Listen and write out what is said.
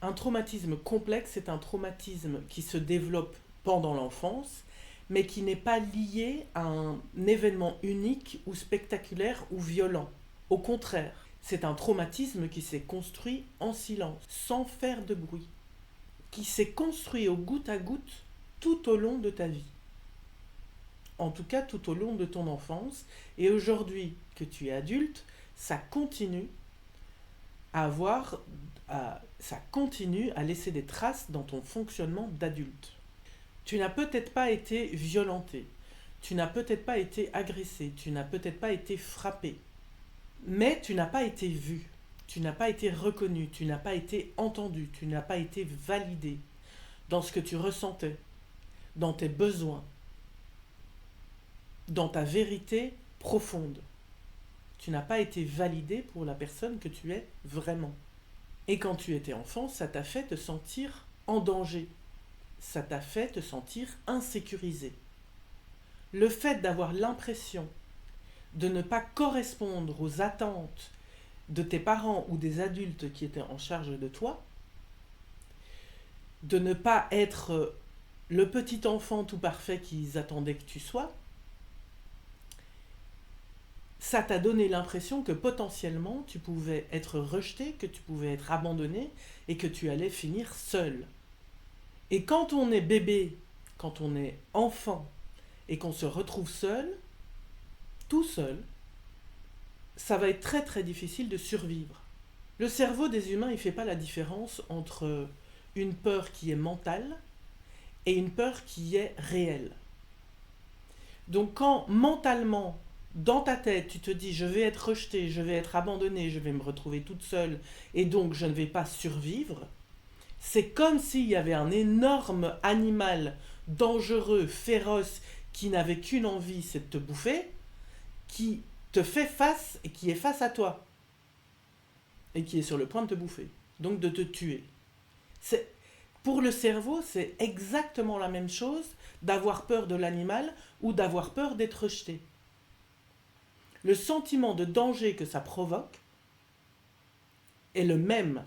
Un traumatisme complexe, c'est un traumatisme qui se développe pendant l'enfance, mais qui n'est pas lié à un événement unique ou spectaculaire ou violent. Au contraire, c'est un traumatisme qui s'est construit en silence, sans faire de bruit, qui s'est construit au goutte à goutte tout au long de ta vie. En tout cas, tout au long de ton enfance. Et aujourd'hui que tu es adulte, ça continue à avoir, ça continue à laisser des traces dans ton fonctionnement d'adulte. Tu n'as peut-être pas été violenté, tu n'as peut-être pas été agressé, tu n'as peut-être pas été frappé, mais tu n'as pas été vu, tu n'as pas été reconnu, tu n'as pas été entendu, tu n'as pas été validé dans ce que tu ressentais, dans tes besoins, dans ta vérité profonde. Tu n'as pas été validé pour la personne que tu es vraiment. Et quand tu étais enfant, ça t'a fait te sentir en danger. Ça t'a fait te sentir insécurisé. Le fait d'avoir l'impression de ne pas correspondre aux attentes de tes parents ou des adultes qui étaient en charge de toi, de ne pas être le petit enfant tout parfait qu'ils attendaient que tu sois, ça t'a donné l'impression que potentiellement tu pouvais être rejeté, que tu pouvais être abandonné et que tu allais finir seul. Et quand on est bébé, quand on est enfant et qu'on se retrouve seul, tout seul, ça va être très très difficile de survivre. Le cerveau des humains, il ne fait pas la différence entre une peur qui est mentale et une peur qui est réelle. Donc quand mentalement, dans ta tête, tu te dis je vais être rejeté, je vais être abandonné, je vais me retrouver toute seule et donc je ne vais pas survivre, c'est comme s'il y avait un énorme animal dangereux, féroce, qui n'avait qu'une envie, c'est de te bouffer, qui te fait face et qui est face à toi et qui est sur le point de te bouffer, donc de te tuer. C'est, pour le cerveau, c'est exactement la même chose d'avoir peur de l'animal ou d'avoir peur d'être rejeté. Le sentiment de danger que ça provoque est le même